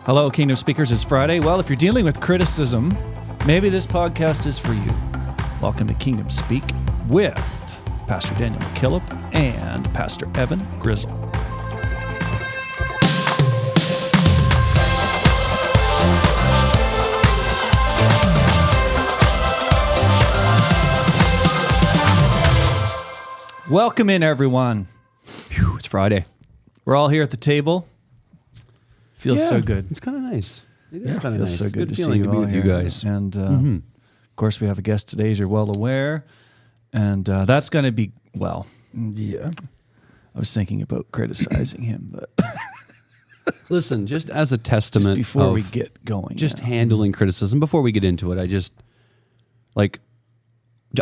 Hello, Kingdom Speakers. It's Friday. Well, if you're dealing with criticism, maybe this podcast is for you. Welcome to Kingdom Speak with Pastor Daniel McKillop and Pastor Evan Grizzle. Welcome in, everyone. Whew, it's Friday. We're all here at the table. Feels so good. It's kind of nice. It is kind of Feels nice. so good to see feeling you to be all with here. you guys. And of course, we have a guest today, as you're well aware. And that's going to be, well, yeah. I was thinking about criticizing him, but Listen, just as a testament just before of we get going. just handling criticism, before we get into it, I just,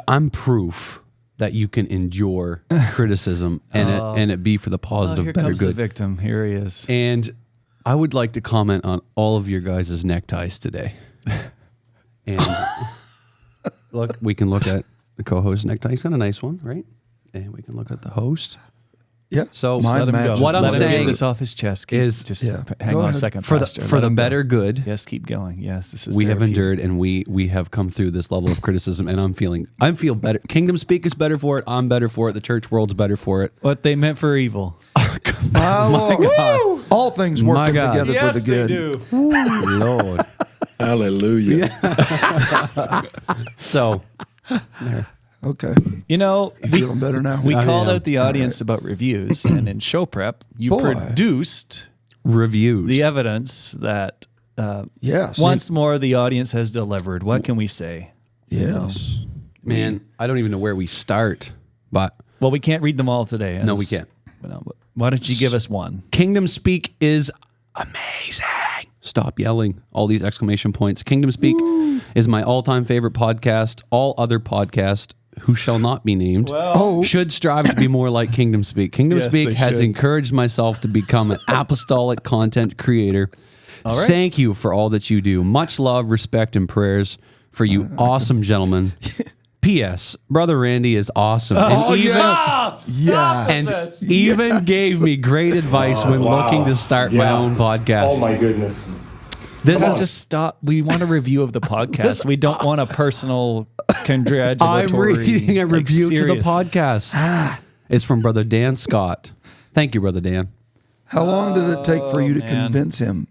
I'm proof that you can endure criticism and it be for the positive, here better comes good. the victim. Here he is. And I would like to comment on all of your guys' neckties today. And look, we can look at the co-host necktie. He's got a nice one, right? And we can look at the host. Yeah. So Mine Let him go. matches. What I'm Let him saying get this off his chest. is- just Yeah. hang Go on a ahead. second, for Pastor. the Let him go. better good, Yes, keep going. Yes, this is we have therapy. endured and we have come through this level of criticism, and I feel better. Kingdom Speak is better for it. I'm better for it. The church world's better for it. What they meant for evil. My God. All things My working God. together for the good. Lord. Hallelujah. So, Okay. You know, You feeling better now? we I called am. out the audience about reviews, and in show prep, you Boy. produced reviews. the evidence that Yes. once more the audience has delivered. What can we say? Yes. Man, I don't even know where we start, but Well, we can't read them all today. No, we can't. Why don't you give us one? Kingdom Speak is amazing. Stop yelling. All these exclamation points. Kingdom Speak is my all-time favorite podcast. All other podcasts, who shall not be named, should strive to be more like Kingdom Speak. Kingdom Yes, Speak they has should. encouraged myself to become an apostolic content creator. All right. Thank you for all that you do. Much love, respect, and prayers for you awesome gentlemen. P.S. Brother Randy is awesome. Oh, and even, Yeah. and even gave me great advice when looking to start my own podcast. Oh my goodness. This Well, is just stop. We want a review of the podcast. We don't want a personal congratulatory. I'm reading a review to the serious- podcast. It's from Brother Dan Scott. Thank you, Brother Dan. How long did it take for you to man. convince him?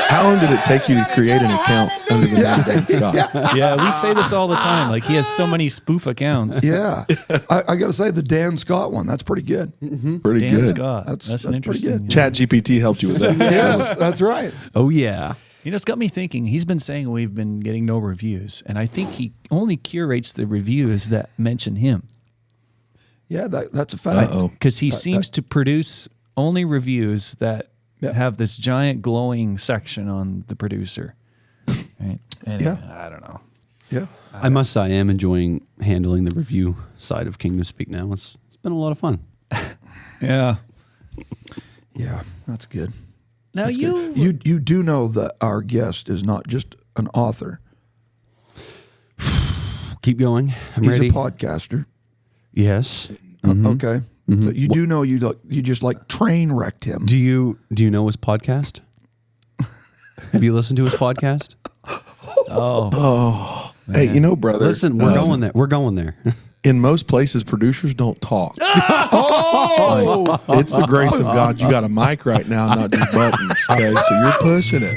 How long did it take you to create an account under the name Dan Scott? Yeah, we say this all the time. Like, he has so many spoof accounts. Yeah. I got to say, the Dan Scott one, that's pretty good. Pretty Dan good. Scott. That's an pretty interesting. good. Chat GPT helped you with that. Yes, that's right. Oh, yeah. You know, it's got me thinking. He's been saying we've been getting no reviews, and I think he only curates the reviews that mention him, Yeah, that's a fact. Uh-oh. because he seems to produce only reviews that have this giant glowing section on the producer. Right? Anyway, I don't know. Yeah. I must say, I am enjoying handling the review side of Kingdom Speak now. It's been a lot of fun. Yeah. Yeah, that's good. Now That's you, good. You do know that our guest is not just an author. Keep going. I'm He's ready. a podcaster. Yes. Okay. So you do know you just like train wrecked him. Do you know his podcast? Have you listened to his podcast? Hey, you know, brother. Listen, we're going there. We're going there. In most places, producers don't talk. Oh! It's the grace of God. You got a mic right now, not just buttons. Okay, so you're pushing it.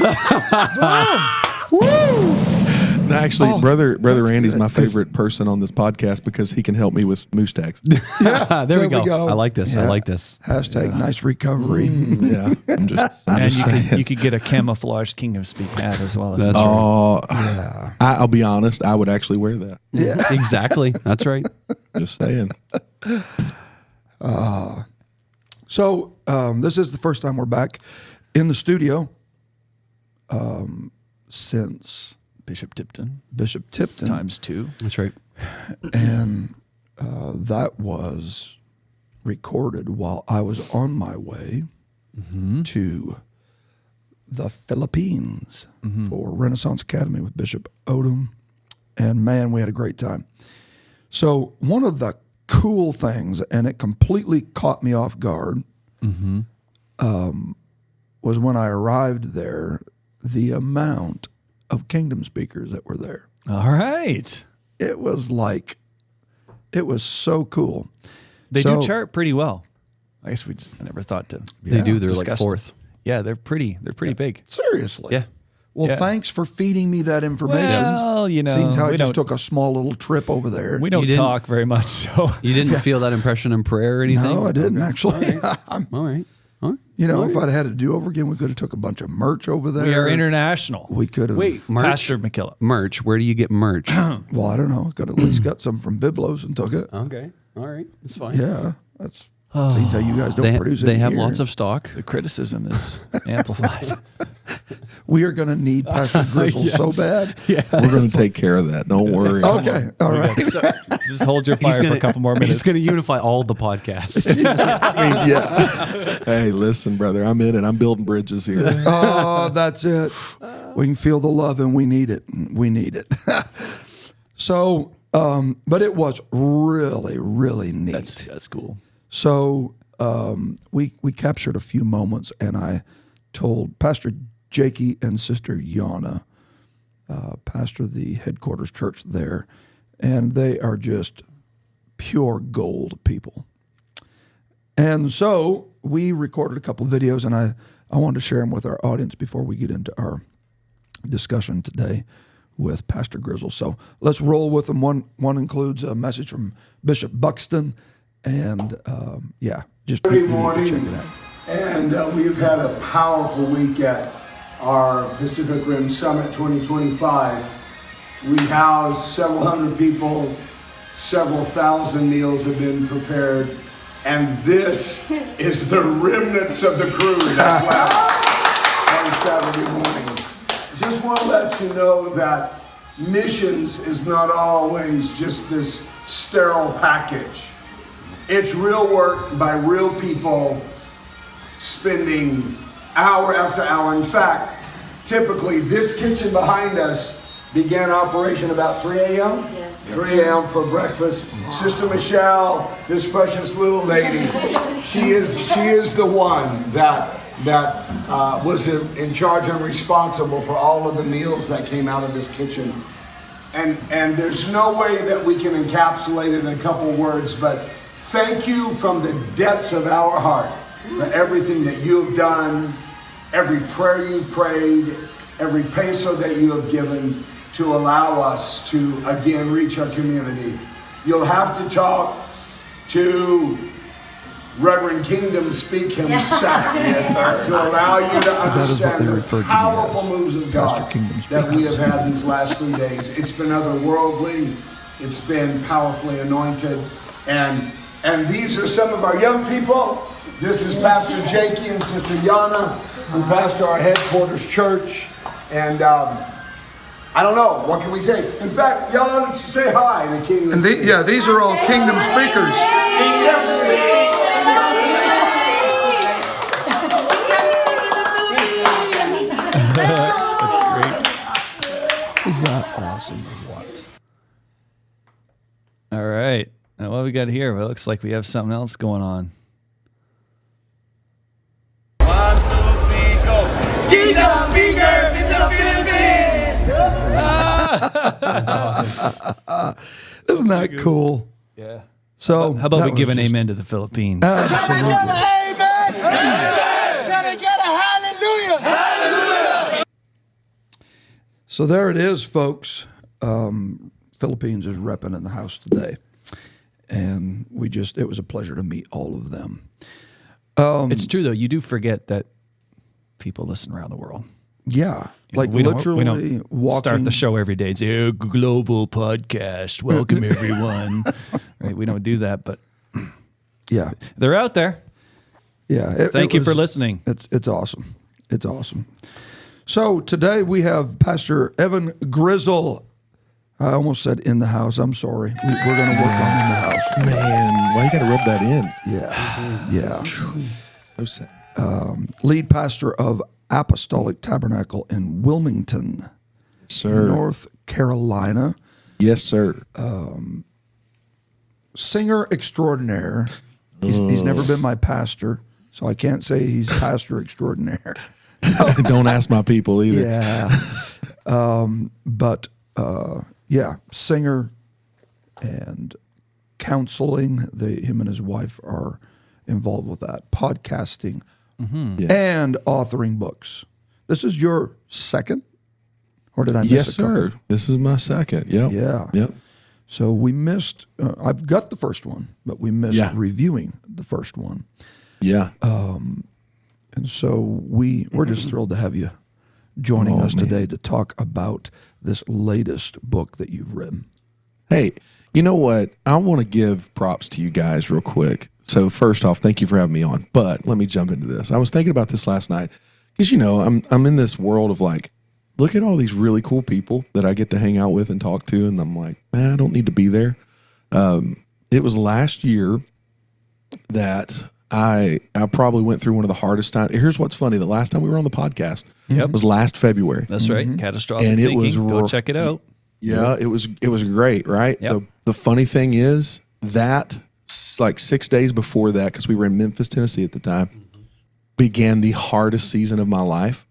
No, actually, brother Randy's my favorite person on this podcast because he can help me with moose tags. There we go. I like this. I Yeah. like this. Hashtag nice recovery. Yeah, I'm just and saying. you could get a camouflaged Kingdom Speak hat as well. That's Oh, I'll be honest. I would actually wear that. Yeah. Exactly. That's right. Just saying. So this is the first time we're back in the studio since Bishop Tipton Bishop Tipton. ×2. That's right. And that was recorded while I was on my way to the Philippines for Renaissance Academy with Bishop Odom. And man, we had a great time. So one of the cool things, and it completely caught me off guard, was when I arrived there, the amount of kingdom speakers that were there. All right. It was so cool. They do chart pretty well. I guess I never thought to. They do. They're discuss like fourth. Yeah, they're pretty big. Seriously. Yeah. Well, thanks for feeding me that information. Well, Seems how I we just don't- took a small little trip over there. We don't You didn't- talk very much, so You didn't feel that impression in prayer or anything? No, I didn't actually. All right. If I'd had to do over again, we could have took a bunch of merch over there. we are international. We could have. Wait, Merch? Pastor McKillop. Merch. Where do you get merch? Well, I don't know. Could at least got some from Biblos and took it. Okay. All right. It's fine. Yeah, that's seems how you guys don't They, produce it. they have here. lots of stock. The criticism is amplified. We are going to need Pastor Grizzle so bad. We're going to take care of that. Don't worry. Okay, all right. Just hold your fire for a couple more minutes. He's going to unify all the podcasts. Yeah. Hey, listen, brother. I'm in it. I'm building bridges here. Oh, that's it. We can feel the love, and we need it. We need it. So, but it was really, really neat. That's cool. So we captured a few moments, and I told Pastor Jakey and Sister Yana, pastor the headquarters church there, and they are just pure gold people. And so we recorded a couple videos, and I wanted to share them with our audience before we get into our discussion today with Pastor Grizzle. So let's roll with them. One includes a message from Bishop Buxton, and just Good morning, check it out. and we've had a powerful week at our Pacific Rim Summit 2025. We housed several hundred people, several thousand meals have been prepared, and this is the remnants of the crew that's left on Saturday morning. Just want to let you know that missions is not always just this sterile package. It's real work by real people spending hour after hour. In fact, typically this kitchen behind us began operation about 3 a.m. Yes. 3 a.m. for breakfast. Sister Michelle, this precious little lady, she is the one that was in charge and responsible for all of the meals that came out of this kitchen. And there's no way that we can encapsulate it in a couple words, but thank you from the depths of our heart for everything that you've done, every prayer you prayed, every peso that you have given to allow us to again reach our community. You'll have to talk to Reverend Kingdom Speak himself to allow you to understand the powerful moves of God that we have had these last 3 days. It's been otherworldly. It's been powerfully anointed. And these are some of our young people. This is Pastor Jakey and Sister Yana, who pastor our headquarters church. And I don't know, what can we say? In fact, y'all want to say hi to Kingdom. And these are all kingdom speakers. That's great. Is that awesome or what? All right. Now, what we got here? Well, it looks like we have something else going on. 1, 2, 3, go. Kingdom speakers in the Philippines. Isn't that cool? Yeah. So How about that we give was an just- amen to the Philippines? Absolutely. So there it is, folks. Philippines is repping in the house today. And it was a pleasure to meet all of them. It's true, though. You do forget that people listen around the world. Yeah. You know, Like we literally don't walking. start the show every day and say, "Oh, global podcast. Welcome, everyone." Right? We don't do that, but Yeah. they're out there. Yeah. Thank you for listening. It's awesome. It's awesome. So today we have Pastor Evan Grizzle. I almost said in the house. I'm sorry. We're going to work on in the house. Man, why you got to rub that in? Yeah. Yeah. So sad. Lead pastor of Apostolic Tabernacle in Wilmington, Sir. North Carolina. Yes, sir. Singer extraordinaire. He's never been my pastor, So I can't say he's pastor extraordinaire. Don't ask my people either. Yeah. But singer and counseling. Him and his wife are involved with that. Podcasting and authoring books. This is your second? Or did I miss Yes, a couple? sir. This is my second. Yep. Yeah. Yep. So we missed, I've got the first one, but we missed reviewing the first one. Yeah. And so we're just thrilled to have you joining us today to talk about this latest book that you've written. Hey, you know what? I want to give props to you guys real quick. So first off, thank you for having me on. But let me jump into this. I was thinking about this last night because, I'm in this world of like, look at all these really cool people that I get to hang out with and talk to. And I'm like, man, I don't need to be there. It was last year that I probably went through one of the hardest times. Here's what's funny. The last time we were on the podcast was last February. That's right. Catastrophic And thinking. it was Go check it out. Yeah, it was great, right? Yep. The funny thing is that like 6 days before that, because we were in Memphis, Tennessee at the time, began the hardest season of my life.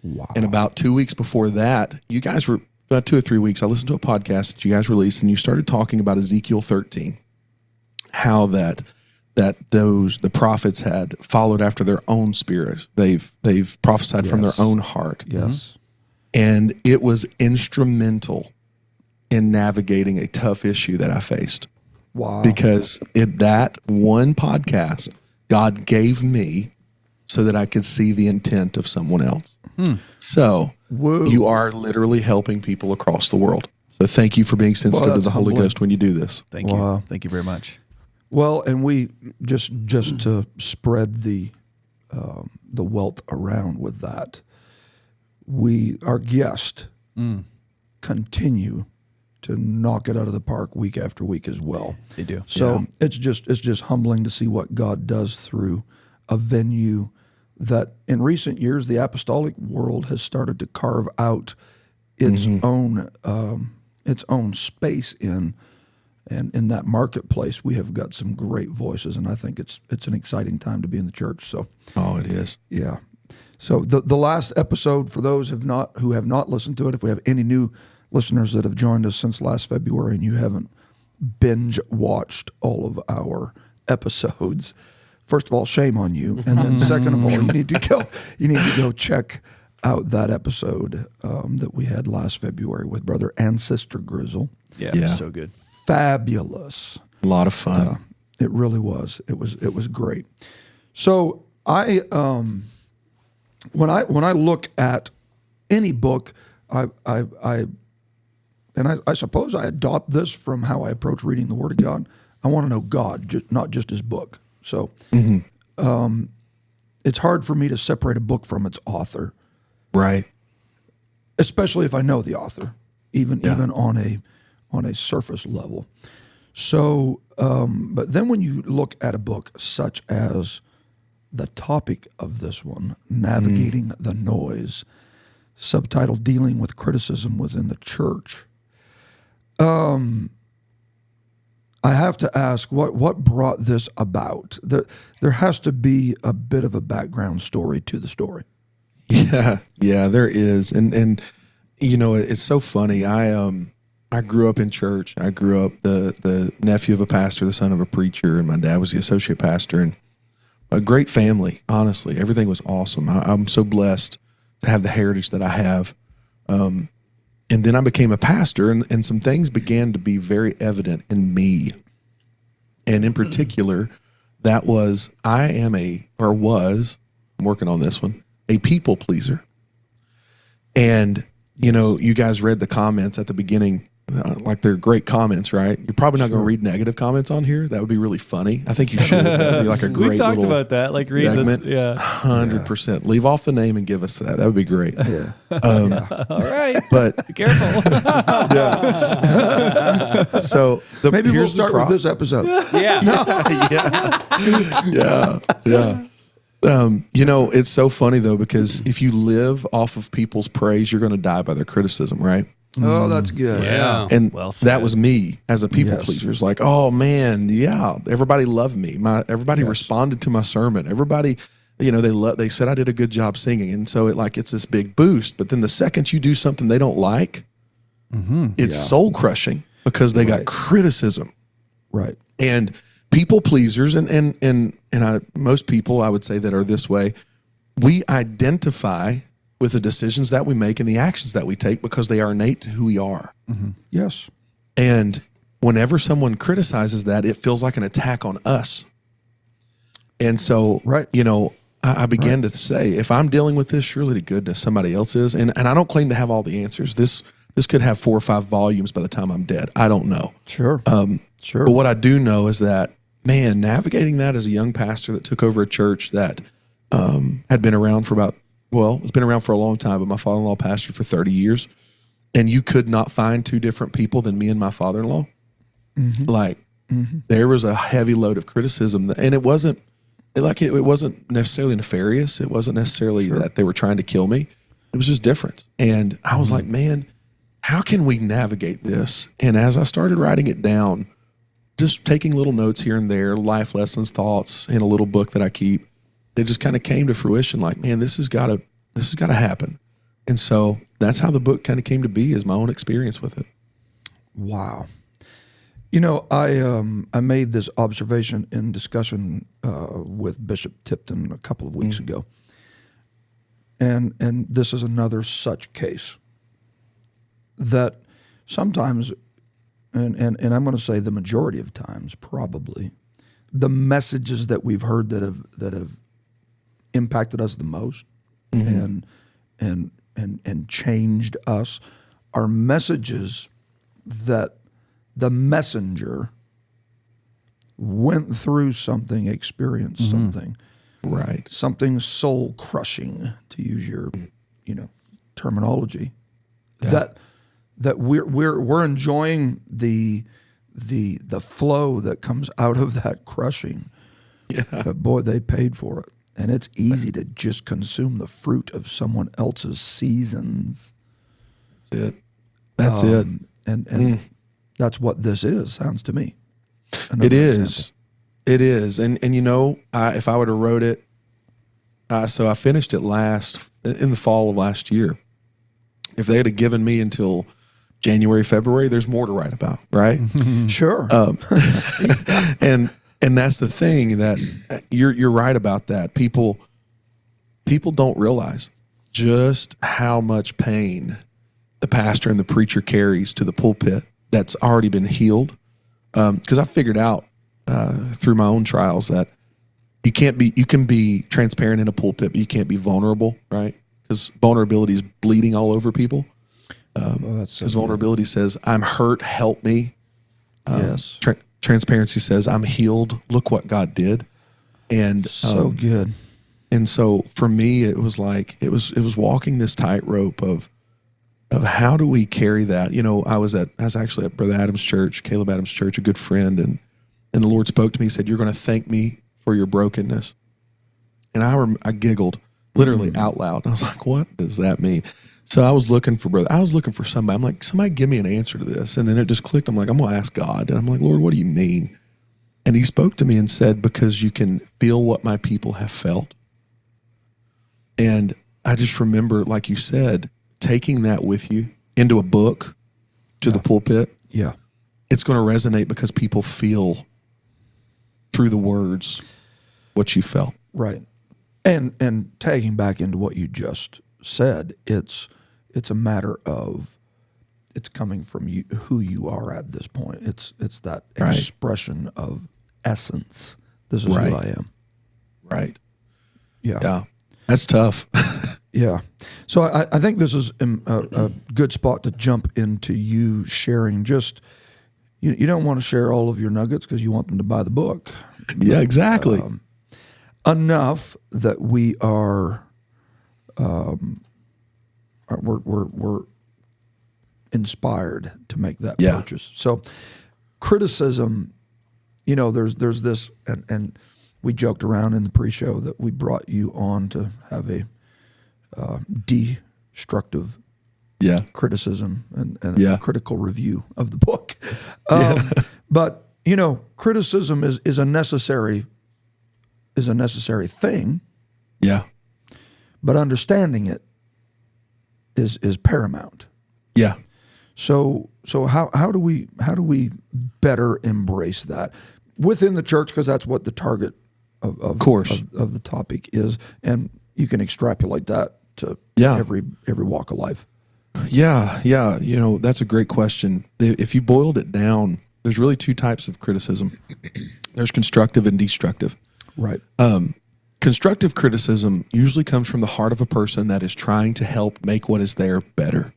Wow. And about 2 weeks before that, you guys were about 2 or 3 weeks. I listened to a podcast that you guys released, and you started talking about Ezekiel 13, how the prophets had followed after their own spirit. They've prophesied from their own heart. Yes. And it was instrumental in navigating a tough issue that I faced. Wow. Because that one podcast, God gave me so that I could see the intent of someone else. So you are literally helping people across the world. So thank you for being sensitive to the Holy Ghost when you do this. Thank you. Thank you very much. Well, and we just to spread the wealth around with that, our guest continue to knock it out of the park week after week as well. They do. So it's just humbling to see what God does through a venue that in recent years the apostolic world has started to carve out its own space in. And in that marketplace, we have got some great voices, and I think it's an exciting time to be in the church. So, it is. Yeah. So the last episode, for those who have not listened to it, if we have any new listeners that have joined us since last February and you haven't binge watched all of our episodes, first of all, shame on you, and then second of all, you need to go check out that episode that we had last February with Brother and Sister Grizzle. Yeah, it was so good. Fabulous. A lot of fun. It really was. It was great. So I when I look at any book, I suppose I adopt this from how I approach reading the Word of God. I want to know God, not just His book. So it's hard for me to separate a book from its author, Right. especially if I know the author, even on a surface level. So, but then when you look at a book such as the topic of this one, Navigating the Noise, subtitled Dealing with Criticism Within the Church, I have to ask, what brought this about? There has to be a bit of a background story to the story. Yeah, there is. And it's so funny. I grew up in church. I grew up the nephew of a pastor, the son of a preacher, and my dad was the associate pastor, and a great family, honestly. Everything was awesome. I'm so blessed to have the heritage that I have. And then I became a pastor, and some things began to be very evident in me. And in particular, that was I'm working on this one, a people pleaser. And, you guys read the comments at the beginning, like they're great comments, right? You're probably not going to read negative comments on here. That would be really funny. I think you should. That would be like a great We've talked little about that, like read this. segment. Yeah. 100%. Leave off the name and give us that. That would be great. Yeah. All right. But Be careful. so Maybe we'll here's the start with this episode. Yeah. Yeah. It's so funny though, because if you live off of people's praise, you're going to die by their criticism, right? Oh, that's good. Yeah. And Well that said. was me as a people Yes. pleaser. It's like, oh man, yeah, everybody loved me. Everybody Yes. responded to my sermon. Everybody, they said I did a good job singing, and so it's this big boost. But then the second you do something they don't like, it's soul crushing because they got Right. criticism. Right. And people pleasers, most people I would say that are this way, we identify with the decisions that we make and the actions that we take because they are innate to who we are. Yes. And whenever someone criticizes that, it feels like an attack on us. And so, Right. I began to say, if I'm dealing with this, surely to goodness somebody else is. And I don't claim to have all the answers. This could have 4 or 5 volumes by the time I'm dead. I don't know. Sure. Sure. But what I do know is that, man, navigating that as a young pastor that took over a church that had been around it's been around for a long time, but my father-in-law pastored for 30 years, and you could not find 2 different people than me and my father-in-law. There was a heavy load of criticism, and it wasn't necessarily nefarious. It wasn't necessarily that they were trying to kill me. It was just different. And I was like, man, how can we navigate this? And as I started writing it down, just taking little notes here and there, life lessons, thoughts in a little book that I keep, it just kind of came to fruition. Like, man, this has got to happen. And so that's how the book kind of came to be, is my own experience with it. Wow. I made this observation in discussion with Bishop Tipton a couple of weeks ago. And this is another such case that sometimes, and I'm going to say the majority of times, probably, the messages that we've heard that have impacted us the most and changed us are messages that the messenger went through something, experienced something, Right. something soul crushing, to use your, terminology. That we're enjoying the flow that comes out of that crushing. Yeah. But boy, they paid for it, and it's easy to just consume the fruit of someone else's seasons. That's it. That's it. And that's what this is. Sounds to me. It is. It is. And if I would have wrote it, so I finished it in the fall of last year. If they had given me until January, February, there's more to write about, right? Sure. And that's the thing, that you're right about that. People don't realize just how much pain the pastor and the preacher carries to the pulpit that's already been healed. Because I figured out through my own trials that you can be transparent in a pulpit, but you can't be vulnerable, right? Because vulnerability is bleeding all over people. Because vulnerability says, I'm hurt, help me. Yes. Transparency says, I'm healed, look what God did. And So good. and so for me, it was like it was walking this tightrope of how do we carry that. I was actually at Brother Adams' church, Caleb Adams' church, a good friend, and the Lord spoke to me. He said, "You're going to thank me for your brokenness." And I giggled literally out loud. I was like, "What does that mean?" So I was looking for somebody. I'm like, somebody give me an answer to this. And then it just clicked. I'm like, I'm going to ask God. And I'm like, Lord, what do you mean? And he spoke to me and said, because you can feel what my people have felt. And I just remember, like you said, taking that with you into a book, to the pulpit. Yeah. It's going to resonate because people feel through the words what you felt. Right. And tagging back into what you just said, it's a matter of it's coming from you, who you are at this point. It's that Right. expression of essence. This is Right. who I am. Right. Yeah. Yeah. That's tough. Yeah. So I think this is a good spot to jump into you sharing just, you don't want to share all of your nuggets because you want them to buy the book. Yeah, exactly. Enough that we are, we're inspired to make that Yeah. purchase. So criticism, there's this, and we joked around in the pre-show that we brought you on to have a destructive criticism and Yeah. a critical review of the book. But criticism is a necessary thing, Yeah. but understanding it is paramount. Yeah. So how do we better embrace that within the church? Because that's what the target of course. of the topic is, and you can extrapolate that to every walk of life. Yeah. That's a great question. If you boiled it down, there's really two types of criticism. There's constructive and destructive. Right. Constructive criticism usually comes from the heart of a person that is trying to help make what is there better.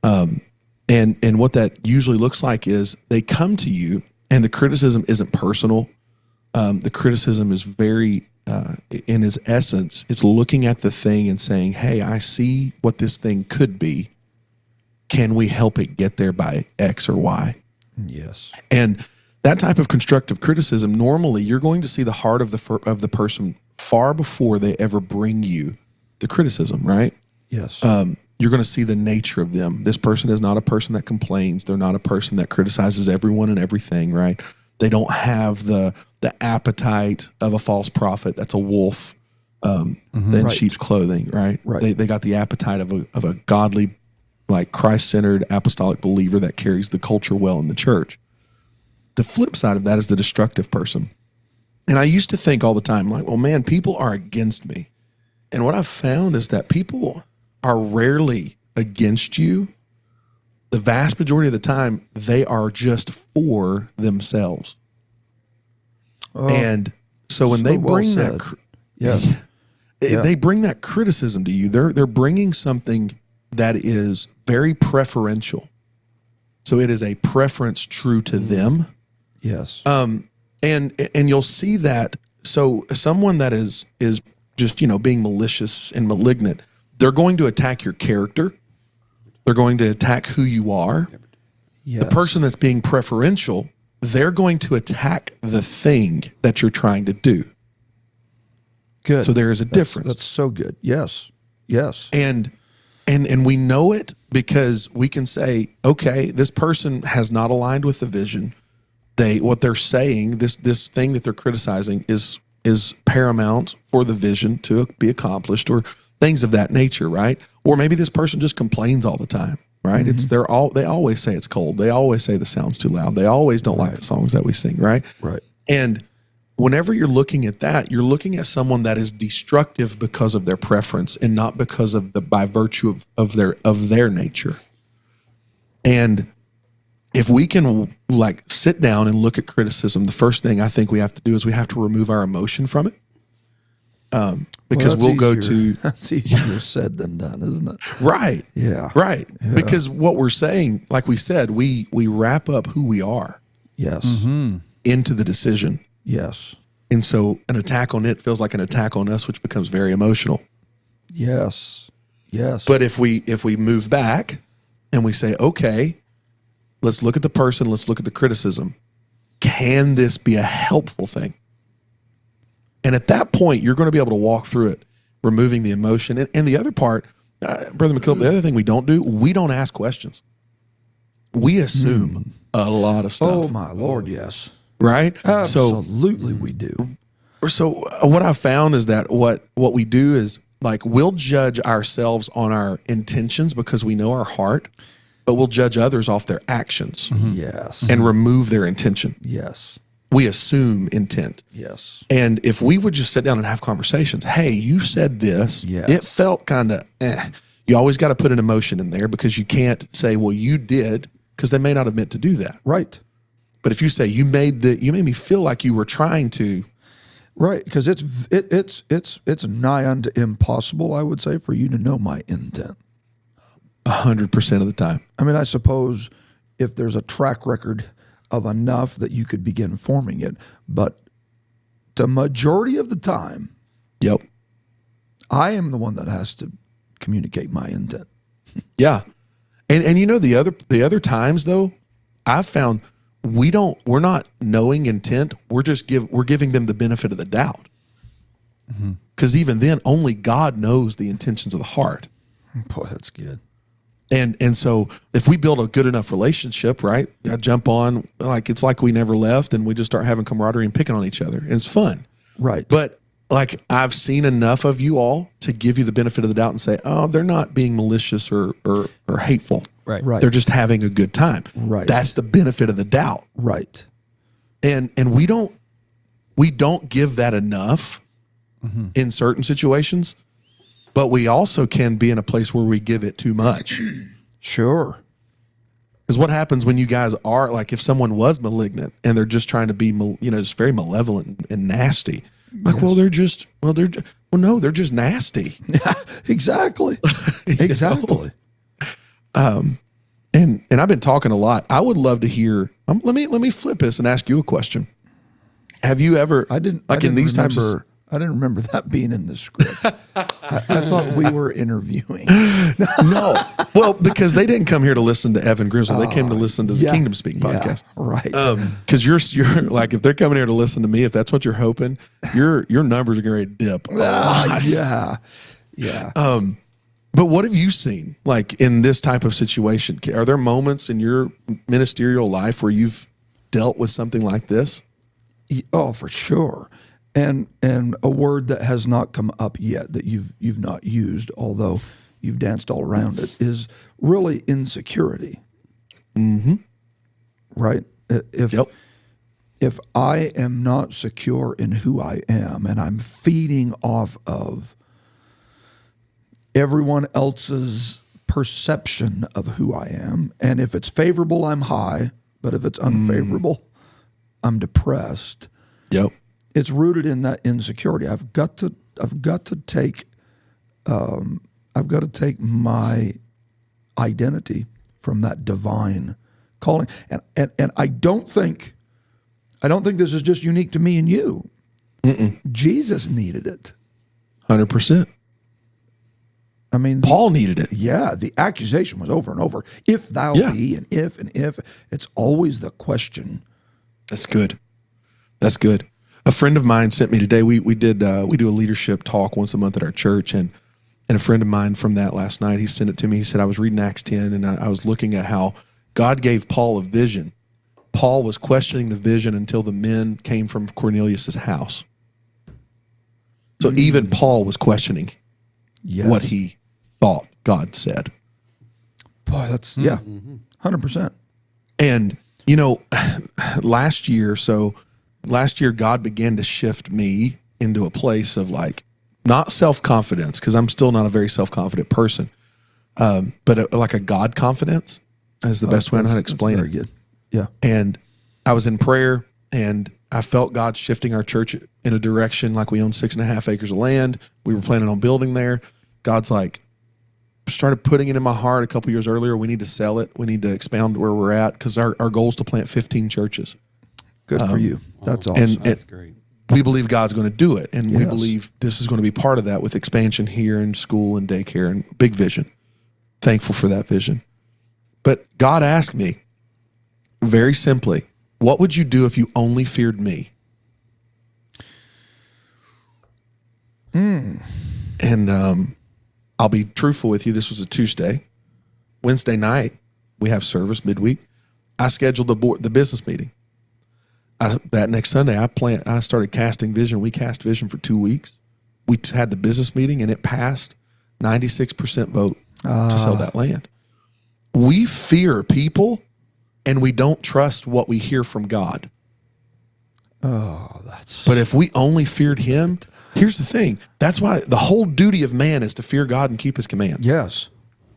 And what that usually looks like is they come to you, and the criticism isn't personal. The criticism is very, in its essence, it's looking at the thing and saying, hey, I see what this thing could be. Can we help it get there by X or Y? Yes. And that type of constructive criticism, normally you're going to see the heart of the person far before they ever bring you the criticism, right? Yes. You're going to see the nature of them. This person is not a person that complains. They're not a person that criticizes everyone and everything, right? They don't have the appetite of a false prophet that's a wolf in Right. sheep's clothing, right? Right. They got the appetite of a godly, like Christ-centered apostolic believer that carries the culture well in the church. The flip side of that is the destructive person. And I used to think all the time, like, well, man, people are against me. And what I've found is that people are rarely against you. The vast majority of the time, they are just for themselves. And so when so they well bring said. that, Yes. Yeah. they bring that criticism to you. They're bringing something that is very preferential. So it is a preference true to them. Yes. And you'll see that. So someone that is just, being malicious and malignant, they're going to attack your character. They're going to attack who you are. Yes. The person that's being preferential, they're going to attack the thing that you're trying to do. Good. So there is a difference. That's so good. Yes. Yes. And we know it because we can say, okay, this person has not aligned with the vision. What they're saying, this thing that they're criticizing is paramount for the vision to be accomplished, or things of that nature, right? Or maybe this person just complains all the time, right? Mm-hmm. They always say it's cold. They always say the sound's too loud. They always don't like the songs that we sing, right? Right. And whenever you're looking at that, you're looking at someone that is destructive because of their preference and not because of by virtue of their nature. And if we can sit down and look at criticism, the first thing I think we have to do is we have to remove our emotion from it. Because we'll go to that's easier said than done, isn't it? right. Yeah. Right. Yeah. Because what we're saying, like we said, we wrap up who we are Yes. into the decision. Yes. And so an attack on it feels like an attack on us, which becomes very emotional. Yes. Yes. But if we move back and we say, okay, let's look at the person, let's look at the criticism. Can this be a helpful thing? And at that point, you're going to be able to walk through it, removing the emotion. And the other part, Brother McKillop, the other thing we don't ask questions. We assume a lot of stuff. Oh my Lord, yes. Right? Absolutely we do. So what I've found is that what we do is we'll judge ourselves on our intentions because we know our heart, but we'll judge others off their actions Yes. and remove their intention. Yes. We assume intent. Yes. And if we would just sit down and have conversations, hey, you said this, Yes. it felt kind of You always got to put an emotion in there because you can't say, well, you did, because they may not have meant to do that. Right. But if you say you made me feel like you were trying to. Right, because it's nigh unto impossible, I would say, for you to know my intent. 100% of the time. I mean, I suppose if there's a track record of enough that you could begin forming it, but the majority of the time, Yep. I am the one that has to communicate my intent. Yeah. And the other times though, I've found we're not knowing intent. We're giving them the benefit of the doubt. Because even then, only God knows the intentions of the heart. Boy, that's good. And so if we build a good enough relationship, right, I jump on, like it's like we never left, and we just start having camaraderie and picking on each other. And it's fun. Right. But like I've seen enough of you all to give you the benefit of the doubt and say, oh, they're not being malicious or hateful. Right. Right. They're just having a good time. Right. That's the benefit of the doubt. Right. And we don't give that enough in certain situations, but we also can be in a place where we give it too much. Sure. Because what happens when you guys are like, if someone was malignant and they're just trying to be, just very malevolent and nasty, like, well, they're just nasty. Exactly. Exactly. And I've been talking a lot. I would love to hear. Let me flip this and ask you a question. Have you ever? I didn't remember that being in the script. I thought we were interviewing. No, well, because they didn't come here to listen to Evan Grizzle. They came to listen to the Kingdom Speak podcast. Right. Because you're like, if they're coming here to listen to me, if that's what you're hoping, your numbers are going to dip a lot. Yeah. Yeah. But what have you seen, like in this type of situation? Are there moments in your ministerial life where you've dealt with something like this? Oh, for sure. And a word that has not come up yet that you've not used, although you've danced all around it, is really insecurity. Mm-hmm. Right? If I am not secure in who I am and I'm feeding off of everyone else's perception of who I am, and if it's favorable, I'm high, but if it's unfavorable, I'm depressed. Yep. It's rooted in that insecurity. I've got to take my identity from that divine calling, and I don't think this is just unique to me and you. Jesus needed it. 100%. I mean, Paul needed it. Yeah, the accusation was over and over. If thou be, and if, it's always the question. That's good. That's good. A friend of mine sent me today. We do a leadership talk once a month at our church, and a friend of mine from that last night, he sent it to me. He said, I was reading Acts 10, and I was looking at how God gave Paul a vision. Paul was questioning the vision until the men came from Cornelius's house. So even Paul was questioning what he thought God said. Boy, that's 100%. And last year, God began to shift me into a place of like, not self-confidence, because I'm still not a very self-confident person, but like a God confidence is the best way I know how to explain it. Good. Yeah. And I was in prayer, and I felt God shifting our church in a direction, like we own 6.5 acres of land. We were planning on building there. God's like, started putting it in my heart a couple years earlier. We need to sell it. We need to expound where we're at, because our goal is to plant 15 churches. Good for you. That's awesome. That's great. We believe God's going to do it, and we believe this is going to be part of that with expansion here in school and daycare and big vision. Thankful for that vision. But God asked me very simply, what would you do if you only feared me? And I'll be truthful with you. This was a Tuesday. Wednesday night, we have service midweek. I scheduled the business meeting. That next Sunday, I started casting vision. We cast vision for 2 weeks. We had the business meeting, and it passed 96% vote to sell that land. We fear people, and we don't trust what we hear from God. But if we only feared him, here's the thing. That's why the whole duty of man is to fear God and keep his commands. Yes.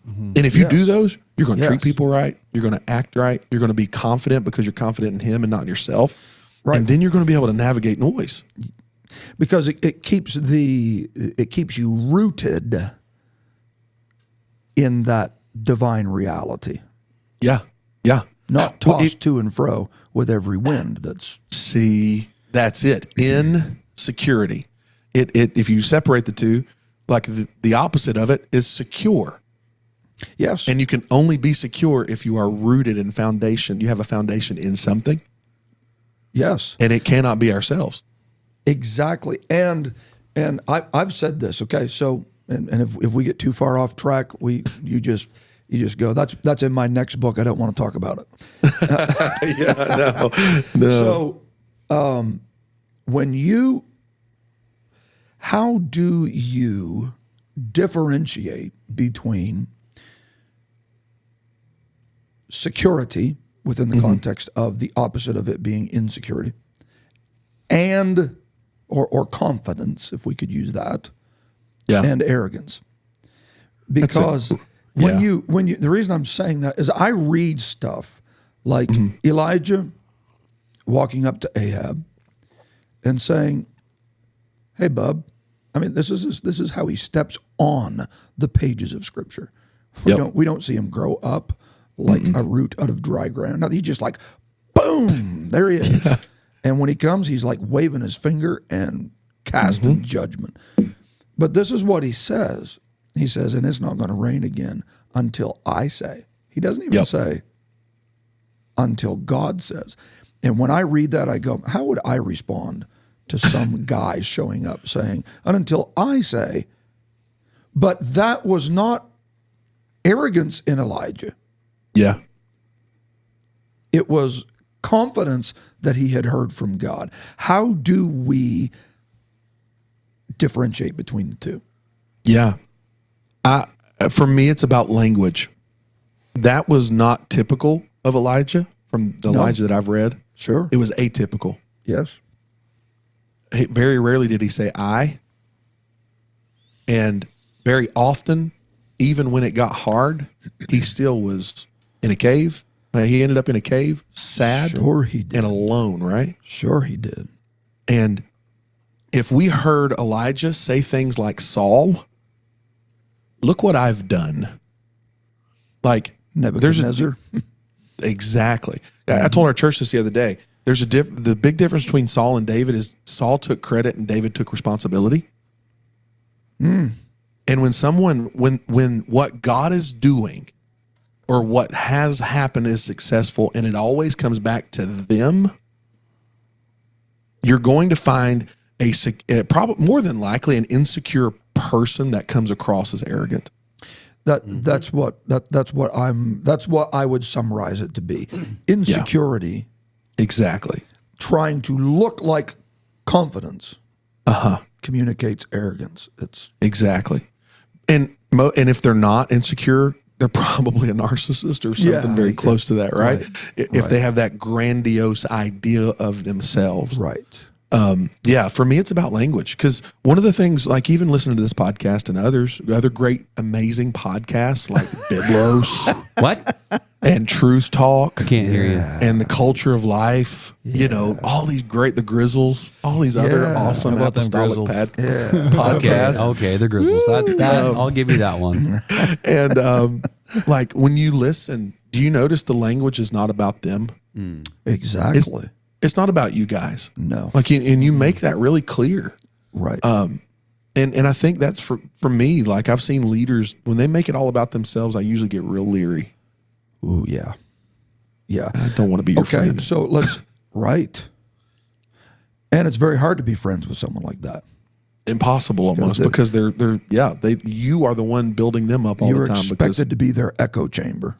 And if you do those, you're going to treat people right. You're going to act right. You're going to be confident because you're confident in him and not in yourself. Right. And then you're going to be able to navigate noise. Because it keeps you rooted in that divine reality. Yeah. Yeah. Not tossed to and fro with every wind. That's it. Insecurity. It if you separate the two, like the opposite of it is secure. Yes. And you can only be secure if you are rooted in foundation. You have a foundation in something. Yes. And it cannot be ourselves. Exactly. And I've said this, okay, so and if we get too far off track, you just you just go, that's in my next book. I don't want to talk about it. No. So, how do you differentiate between security within the context of the opposite of it being insecurity and or confidence, if we could use that, and arrogance? Because when you the reason I'm saying that is I read stuff like Elijah walking up to Ahab and saying, "Hey, bub," I mean, this is how he steps on the pages of Scripture. We don't see him grow up like a root out of dry ground. No, he's just like, boom, there he is. And when he comes, he's like waving his finger and casting judgment. But this is what he says. He says, and it's not going to rain again until I say. He doesn't even say until God says. And when I read that, I go, how would I respond to some guy showing up saying, and until I say? But that was not arrogance in Elijah. Yeah. It was confidence that he had heard from God. How do we differentiate between the two? Yeah. For me, it's about language. That was not typical of Elijah from the Elijah that I've read. Sure. It was atypical. Yes. Very rarely did he say I. And very often, even when it got hard, he still was in a cave. He ended up in a cave, sad and alone, right? Sure he did. And if we heard Elijah say things like, Saul, look what I've done. Like, Nebuchadnezzar. Exactly. I told our church this the other day. There's the big difference between Saul and David is Saul took credit and David took responsibility. And when what God is doing or what has happened is successful and it always comes back to them, you're going to find probably more than likely an insecure person that comes across as arrogant. That's what I would summarize it to be. Insecurity. Yeah. Exactly. Trying to look like confidence communicates arrogance. It's exactly. And if they're not insecure, they're probably a narcissist or something very close to that, right? If they have that grandiose idea of themselves. Right. For me, it's about language. Because one of the things, like even listening to this podcast and other great, amazing podcasts like Biblos. What? And Truth Talk. I can't hear you. And The Culture of Life. You know, all these great, the Grizzles, all these other awesome apostolic podcasts. Okay, the Grizzles. I'll give you that one. And like when you listen, do you notice the language is not about them? Exactly. It's not about you guys. No. Like, and you make that really clear. Right. And I think that's for me, like I've seen leaders, when they make it all about themselves, I usually get real leery. Ooh, yeah. Yeah. I don't want to be your friend. Okay, so let's, right. And it's very hard to be friends with someone like that. Impossible almost, because you are the one building them up all the time. You're expected to be their echo chamber.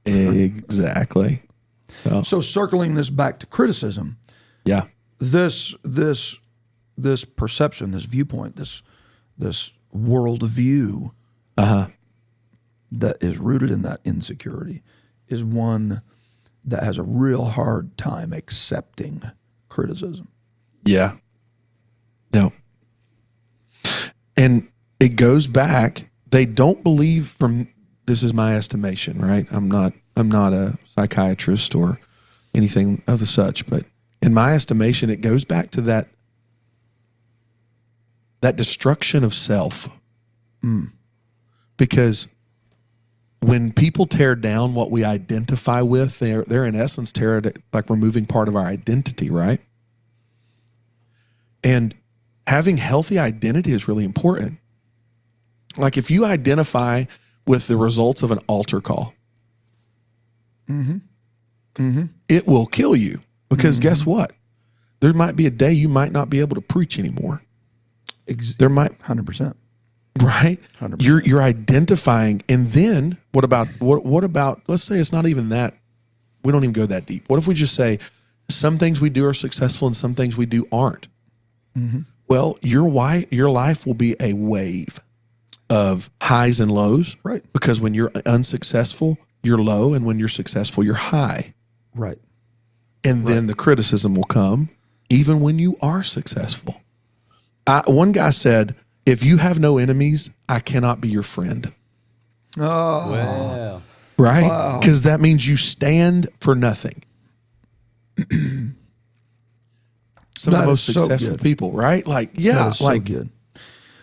Exactly. So circling this back to criticism, this perception, this viewpoint, this worldview that is rooted in that insecurity is one that has a real hard time accepting criticism. Yeah. No. And it goes back, they don't believe this is my estimation, right? I'm not a psychiatrist or anything of the such, but in my estimation, it goes back to that destruction of self. Because when people tear down what we identify with, they're in essence like removing part of our identity, right? And having healthy identity is really important. Like if you identify with the results of an altar call, it will kill you because guess what? There might be a day you might not be able to preach anymore. There might 100%. right? 100%. You're identifying, and then what about let's say it's not even that, we don't even go that deep. What if we just say some things we do are successful and some things we do aren't? Mm-hmm. Well, your life will be a wave of highs and lows, Right? because when you're unsuccessful, you're low, and when you're successful, you're high. Right. And then the criticism will come even when you are successful. One guy said, if you have no enemies, I cannot be your friend. Oh, Wow. Right? Because that means you stand for nothing. Some of That the most is so successful good. people, right? Like, yeah, that is so like, good.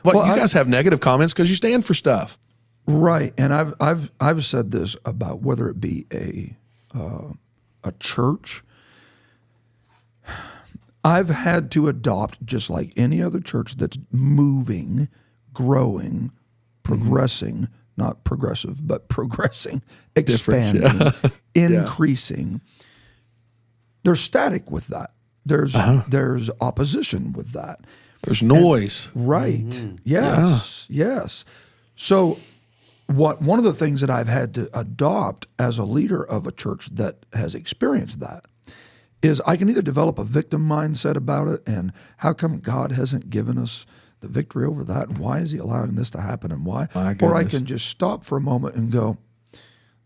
well, Well, you guys have negative comments because you stand for stuff. Right, and I've said this about whether it be a church. I've had to adopt, just like any other church that's moving, growing, progressing, not progressive, but progressing, Difference, expanding, increasing. They're static with that. There's opposition with that. There's noise. Right. Yes. Yes. So one of the things that I've had to adopt as a leader of a church that has experienced that is I can either develop a victim mindset about it and how come God hasn't given us the victory over that and why is he allowing this to happen and why? My Or I goodness. can just stop for a moment and go,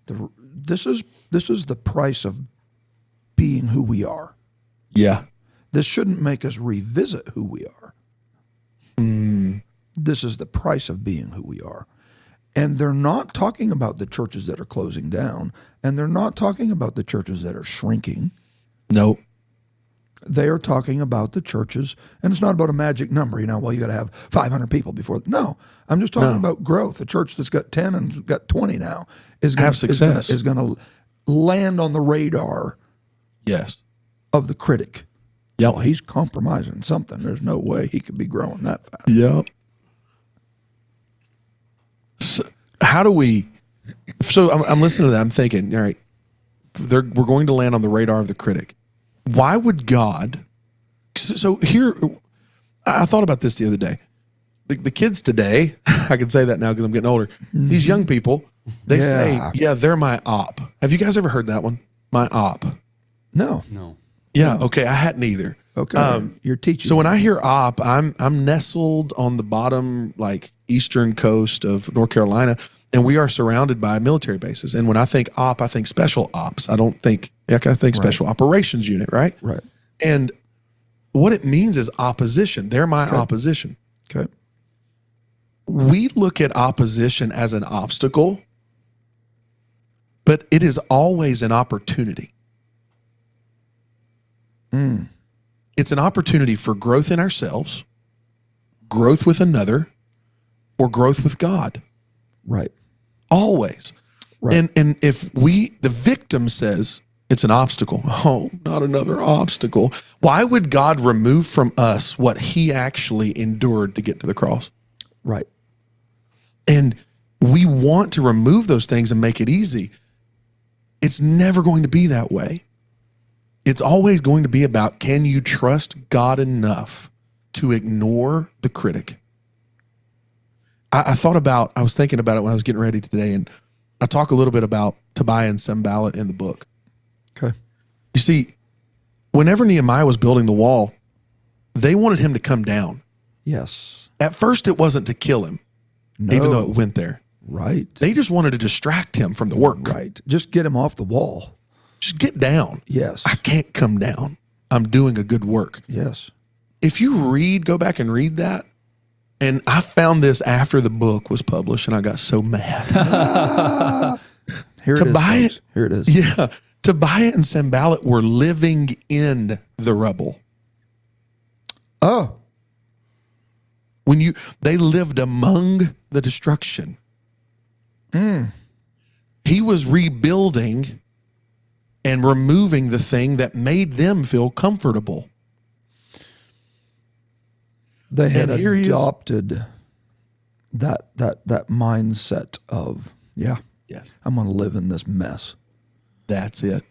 this is the price of being who we are. Yeah. This shouldn't make us revisit who we are. This is the price of being who we are. And they're not talking about the churches that are closing down, and they're not talking about the churches that are shrinking. Nope. They are talking about the churches, and it's not about a magic number, well, you got to have 500 people before. No, I'm just talking about growth. A church that's got 10 and got 20 now is going Have success. is going to land on the radar Yes. of the critic. Yep. Well, he's compromising something. There's no way he could be growing that fast. Yep. So how do we? So I'm listening to that. I'm thinking, all right, we're going to land on the radar of the critic. Why would God? So here, I thought about this the other day. The kids today, I can say that now because I'm getting older. These young people, they say, "Yeah, they're my op." Have you guys ever heard that one? My op. No. Yeah. Okay. I hadn't either. Okay. You're teaching. So when I hear op, I'm nestled on the bottom, like eastern coast of North Carolina, and we are surrounded by military bases. And when I think op, I think special ops. I don't think, I think special operations unit, right? Right. And what it means is opposition. They're my opposition. Okay. We look at opposition as an obstacle, but it is always an opportunity. It's an opportunity for growth in ourselves, growth with another, or growth with God. Right. Always. Right. And if the victim says it's an obstacle, oh, not another obstacle. Why would God remove from us what he actually endured to get to the cross? Right. And we want to remove those things and make it easy. It's never going to be that way. It's always going to be about, can you trust God enough to ignore the critic? I was thinking about it when I was getting ready today, and I talk a little bit about Tobiah and Sanballat in the book. Okay. You see, whenever Nehemiah was building the wall, they wanted him to come down. Yes. At first, it wasn't to kill him, even though it went there. Right. They just wanted to distract him from the work. Right. Just get him off the wall. Just get down. Yes. I can't come down. I'm doing a good work. Yes. If you go back and read that, and I found this after the book was published, and I got so mad. Here it is. Folks. Here it is. Yeah. Tobiah and Sanballat were living in the rubble. Oh. They lived among the destruction. He was rebuilding and removing the thing that made them feel comfortable. They had And here he is. adopted that mindset of, Yes. I'm going to live in this mess. That's it.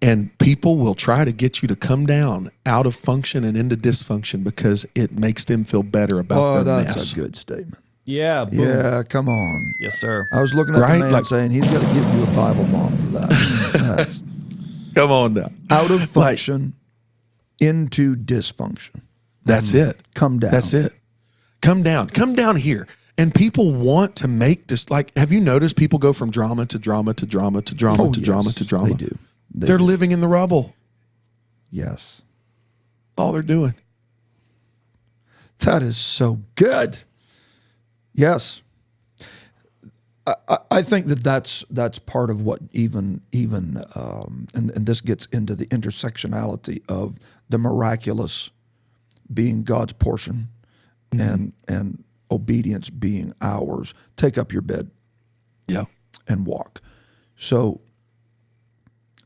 And people will try to get you to come down out of function and into dysfunction because it makes them feel better about their That's mess. a good statement. Yeah. Boom. Yeah, come on. Yes, sir. I was looking at Right? the man Like- saying he's got to give you a Bible bomb for that. That's Come on now. out of function into dysfunction. That's it. Come down. That's it. Come down. Come down here. And people want to make this, like, have you noticed people go from drama to drama to drama to drama to yes, drama to drama? They do. They're living in the rubble. Yes. All they're doing. That is so good. Yes. I think that's part of what even and this gets into the intersectionality of the miraculous being God's portion and obedience being ours. Take up your bed Yeah. and walk. So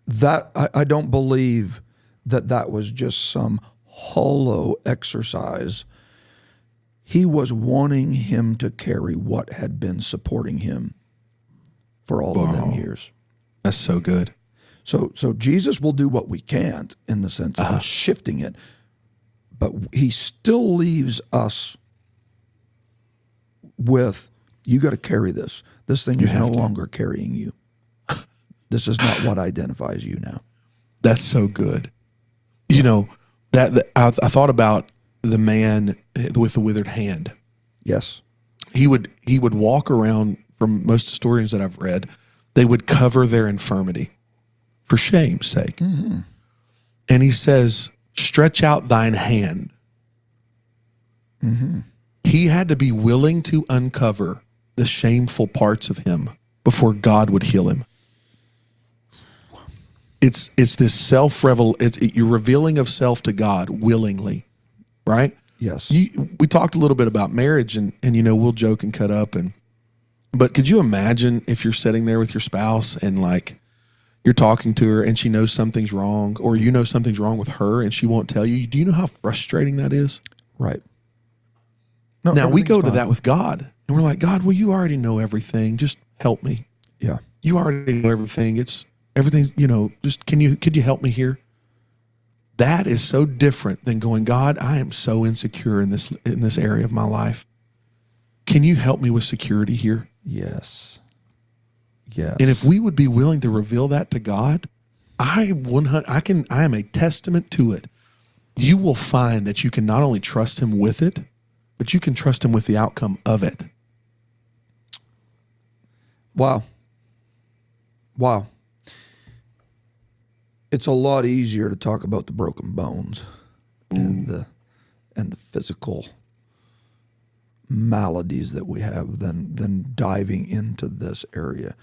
that I don't believe that was just some hollow exercise. He was wanting him to carry what had been supporting him for all of them years. That's so good. So Jesus will do what we can't in the sense of shifting it, but he still leaves us with, you got to carry this. This thing is no longer carrying you. This is not what identifies you now. That's so good. You know, I thought about the man with the withered hand. Yes. He would walk around, from most historians that I've read, they would cover their infirmity for shame's sake. Mm-hmm. And he says, stretch out thine hand. Mm-hmm. He had to be willing to uncover the shameful parts of him before God would heal him. It's this you're revealing of self to God willingly, right? Yes. We talked a little bit about marriage and we'll joke and cut up but could you imagine if you're sitting there with your spouse and like you're talking to her and she knows something's wrong, or you know something's wrong with her and she won't tell you? Do you know how frustrating that is? Right. No, Now we go to fine. that with God and we're like, God, well, you already know everything. Just help me. Yeah. You already know everything. Everything's, just could you help me here? That is so different than going, God, I am so insecure in this area of my life. Can you help me with security here? Yes. Yes. And if we would be willing to reveal that to God, I am a testament to it. You will find that you can not only trust him with it, but you can trust him with the outcome of it. Wow. It's a lot easier to talk about the broken bones and the physical maladies that we have than diving into this area.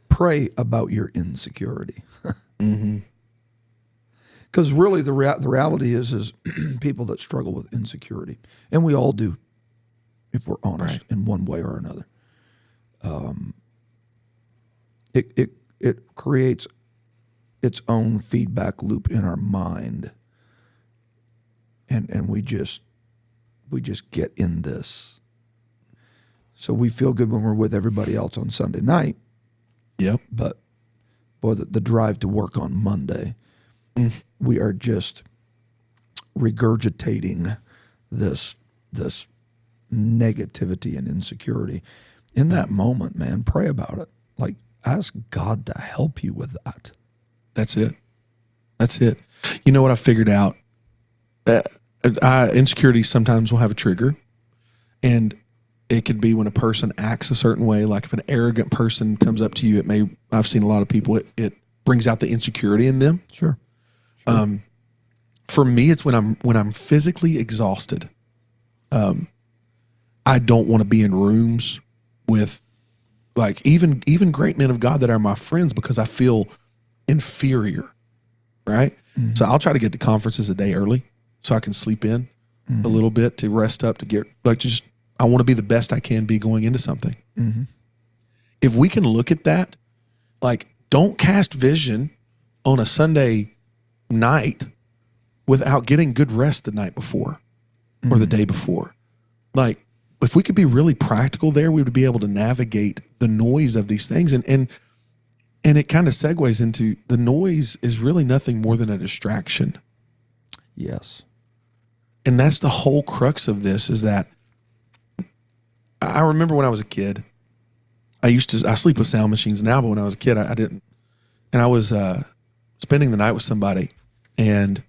Pray about your insecurity. Because really the reality is people that struggle with insecurity, and we all do, if we're honest, in one way or another. It creates its own feedback loop in our mind, and we just get in this. So we feel good when we're with everybody else on Sunday night. Yep. But boy, the drive to work on Monday, we are just regurgitating this negativity and insecurity. In that moment, man, pray about it. Like, ask God to help you with that. That's it. You know what I figured out? Insecurity sometimes will have a trigger, and it could be when a person acts a certain way. Like if an arrogant person comes up to you, I've seen a lot of people, it brings out the insecurity in them. Sure. For me, it's when I'm physically exhausted. I don't want to be in rooms with like even great men of God that are my friends, because I feel inferior. Right. Mm-hmm. So I'll try to get to conferences a day early so I can sleep in a little bit, to rest up, to get I want to be the best I can be going into something. Mm-hmm. If we can look at that, like, don't cast vision on a Sunday night without getting good rest the night before or the day before. Like, if we could be really practical there, we would be able to navigate the noise of these things. And it kind of segues into, the noise is really nothing more than a distraction. Yes. And that's the whole crux of this, is that I remember when I was a kid, I sleep with sound machines now, but when I was a kid, I didn't. And I was spending the night with somebody, and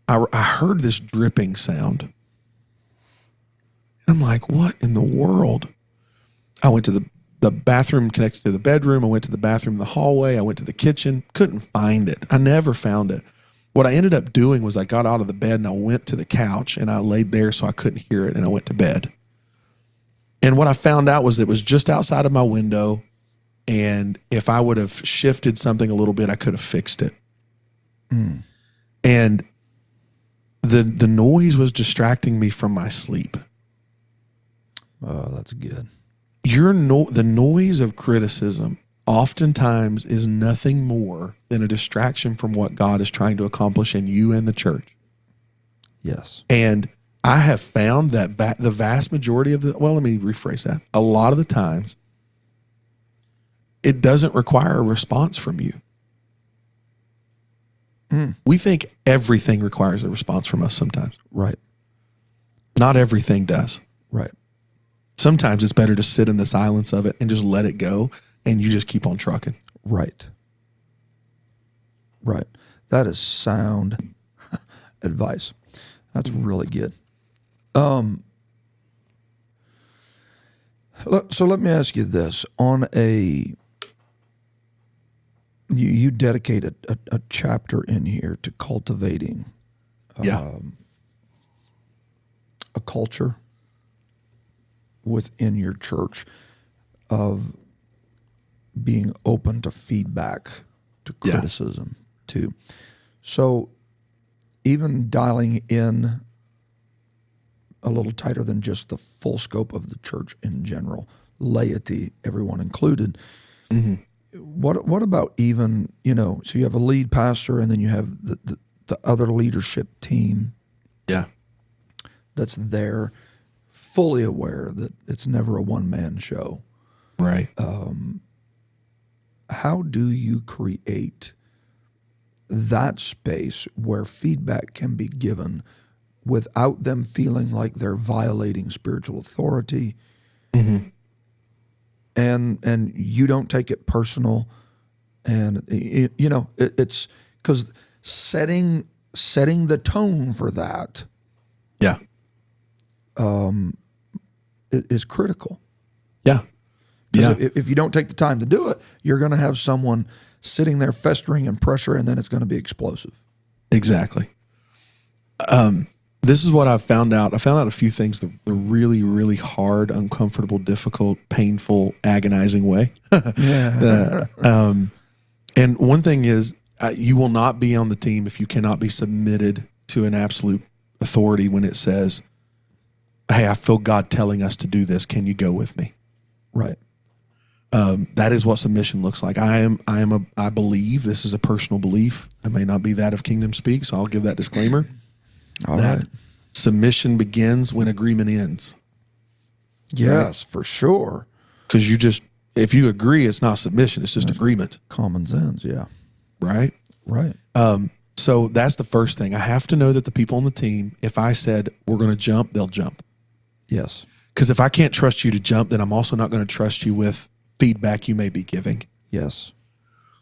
I heard this dripping sound. And I'm like, what in the world? I went to the bathroom connected to the bedroom. I went to the bathroom in the hallway. I went to the kitchen. Couldn't find it. I never found it. What I ended up doing was I got out of the bed and I went to the couch and I laid there so I couldn't hear it, and I went to bed. And what I found out was it was just outside of my window, and if I would have shifted something a little bit, I could have fixed it. And the noise was distracting me from my sleep. Oh, that's good. The noise of criticism oftentimes is nothing more than a distraction from what God is trying to accomplish in you and the church. Yes. And I have found that the vast majority of let me rephrase that. A lot of the times, it doesn't require a response from you. We think everything requires a response from us sometimes. Right. Not everything does. Right. Sometimes it's better to sit in the silence of it and just let it go, and you just keep on trucking. Right. Right. That is sound advice. That's really good. So let me ask you this. You dedicated a chapter in here to cultivating a culture within your church of being open to feedback, to criticism, too. So even dialing in a little tighter than just the full scope of the church in general, laity, everyone included. What about even, so you have a lead pastor and then you have the other leadership team that's there, fully aware that it's never a one-man show. Right. How do you create that space where feedback can be given without them feeling like they're violating spiritual authority, and you don't take it personal, and it's because setting the tone for that is critical. If you don't take the time to do it, you're going to have someone sitting there festering in pressure, and then it's going to be explosive. Exactly. This is what I've found out. I found out a few things the really, really hard, uncomfortable, difficult, painful, agonizing way. And one thing is you will not be on the team if you cannot be submitted to an absolute authority when it says, hey, I feel God telling us to do this. Can you go with me? Right. That is what submission looks like. I believe, this is a personal belief. It may not be that of Kingdom Speak, so I'll give that disclaimer. All right. Submission begins when agreement ends. Yes, for sure. Because if you agree, it's not submission, it's just agreement. Common sense, yeah. Right? Right. So that's the first thing. I have to know that the people on the team, if I said we're going to jump, they'll jump. Yes. Because if I can't trust you to jump, then I'm also not going to trust you with feedback you may be giving. Yes.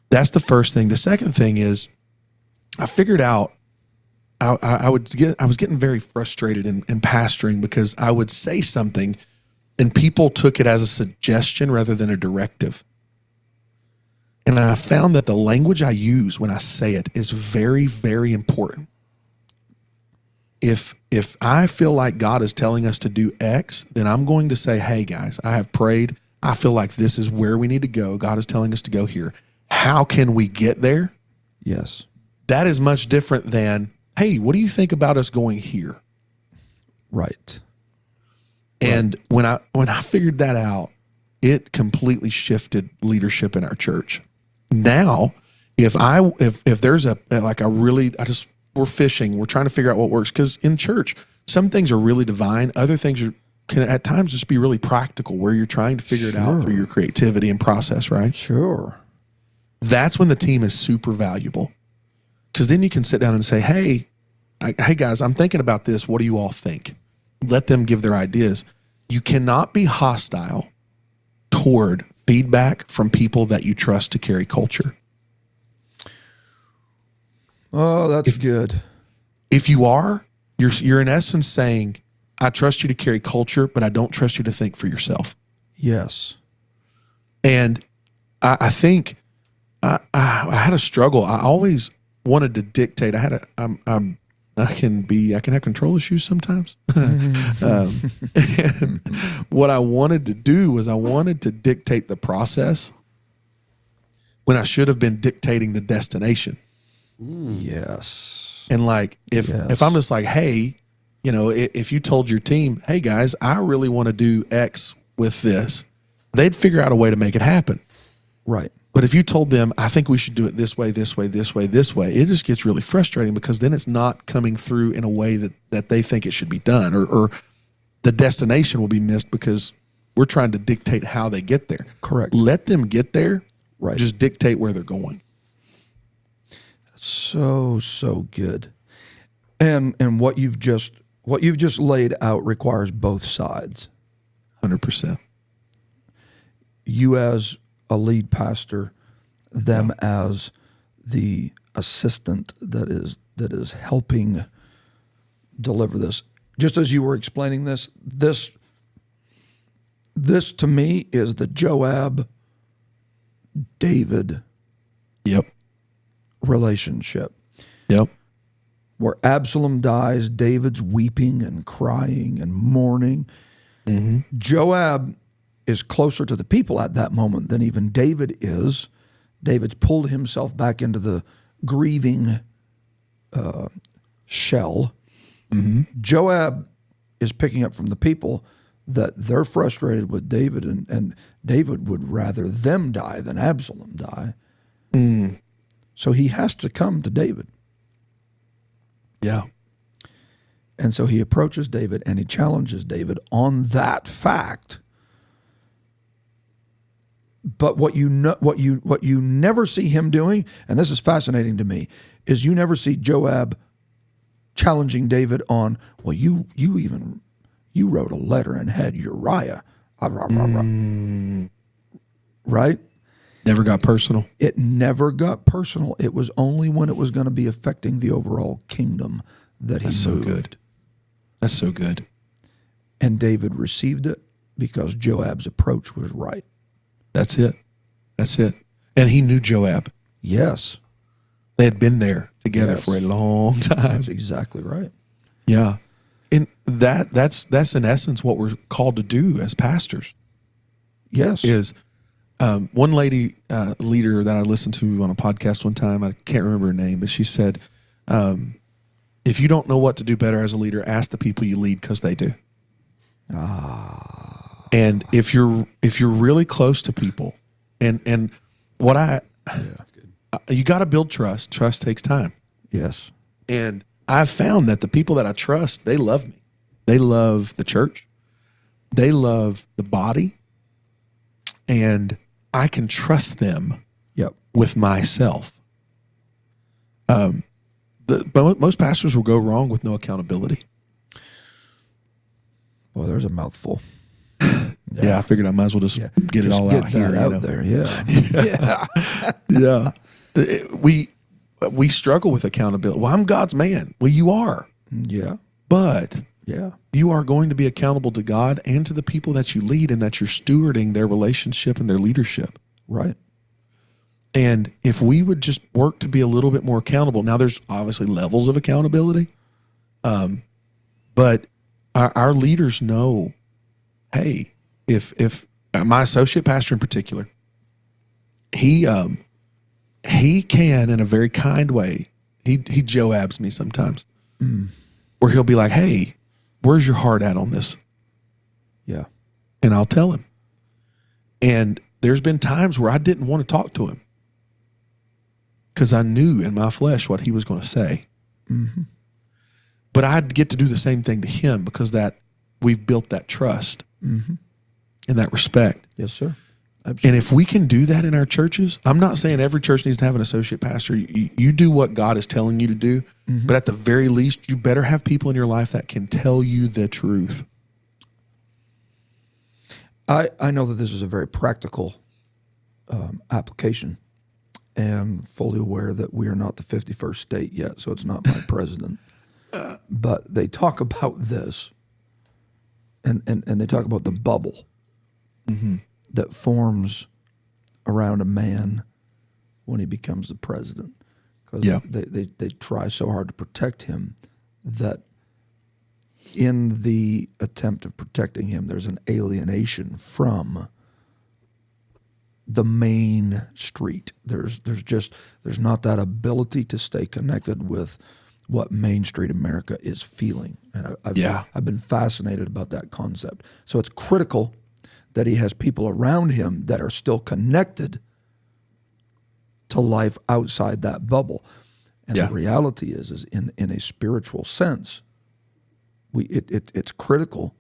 That's the first thing. The second thing is I figured out I was getting very frustrated in pastoring because I would say something and people took it as a suggestion rather than a directive. And I found that the language I use when I say it is very, very important. If I feel like God is telling us to do X, then I'm going to say, hey guys, I have prayed. I feel like this is where we need to go. God is telling us to go here. How can we get there? Yes. That is much different than, hey, what do you think about us going here? Right. And when I figured that out, it completely shifted leadership in our church. Now, if there's we're fishing, we're trying to figure out what works, because in church, some things are really divine, other things can at times just be really practical, where you're trying to figure it out through your creativity and process, right? Sure. That's when the team is super valuable, because then you can sit down and say, hey guys, I'm thinking about this. What do you all think? Let them give their ideas. you cannot be hostile toward feedback from people that you trust to carry culture. Oh, that's good. If you are, you're in essence saying, I trust you to carry culture, but I don't trust you to think for yourself. Yes. And I think I had a struggle. I always wanted to dictate. I can have control issues sometimes. And what I wanted to do was I wanted to dictate the process when I should have been dictating the destination. Yes. And like, if I'm just like, hey, you know, if you told your team, hey guys, I really want to do X with this, they'd figure out a way to make it happen. Right. But if you told them, I think we should do it this way, this way, this way, this way, it just gets really frustrating because then it's not coming through in a way that they think it should be done, or the destination will be missed because we're trying to dictate how they get there. Correct. Let them get there. Right. Just dictate where they're going. So good. And what you've just laid out requires both sides. 100%. You as a lead pastor, them as the assistant that is helping deliver this. Just as you were explaining this to me is the Joab David Yep. relationship. Yep. Where Absalom dies, David's weeping and crying and mourning. Mm-hmm. Joab is closer to the people at that moment than even David is. David's pulled himself back into the grieving shell. Mm-hmm. Joab is picking up from the people that they're frustrated with David, and David would rather them die than Absalom die. Mm. So he has to come to David. Yeah. And so he approaches David and he challenges David on that fact. But what you never see him doing, and this is fascinating to me, is you never see Joab challenging David on, well, you wrote a letter and had Uriah. Right? Never got personal. It never got personal. It was only when it was going to be affecting the overall kingdom that he moved. So good. That's so good. And David received it because Joab's approach was right. That's it. That's it. And he knew Joab. Yes. They had been there together for a long time. That's exactly right. Yeah. And that's in essence what we're called to do as pastors. Yes. Is one lady leader that I listened to on a podcast one time, I can't remember her name, but she said, if you don't know what to do better as a leader, ask the people you lead because they do. And if you're really close to people, and what you got to build trust. Trust takes time. Yes. And I've found that the people that I trust, they love me. They love the church. They love the body. And I can trust them with myself. Most pastors will go wrong with no accountability. Well, there's a mouthful. Yeah, I figured I might as well just get it all out here. There, yeah. Yeah. We struggle with accountability. Well, I'm God's man. Well, you are. Yeah. But you are going to be accountable to God and to the people that you lead, and that you're stewarding their relationship and their leadership. Right. And if we would just work to be a little bit more accountable, now there's obviously levels of accountability, but our leaders know, hey, if my associate pastor in particular, he can, in a very kind way, he Joabs me sometimes, where he'll be like, hey, where's your heart at on this? Yeah. And I'll tell him. And there's been times where I didn't want to talk to him because I knew in my flesh what he was going to say. Mm-hmm. But I'd get to do the same thing to him because that we've built that trust and that respect. Yes, sir. Absolutely. And if we can do that in our churches, I'm not saying every church needs to have an associate pastor. You do what God is telling you to do, but at the very least, you better have people in your life that can tell you the truth. I know that this is a very practical application, and fully aware that we are not the 51st state yet, so it's not my president. But they talk about this, and they talk about the bubble that forms around a man when he becomes the president. Because they try so hard to protect him that in the attempt of protecting him, there's an alienation from the main street. There's not that ability to stay connected with what Main Street America is feeling. And I've been fascinated about that concept. So it's critical that he has people around him that are still connected to life outside that bubble. And the reality is in a spiritual sense, it's critical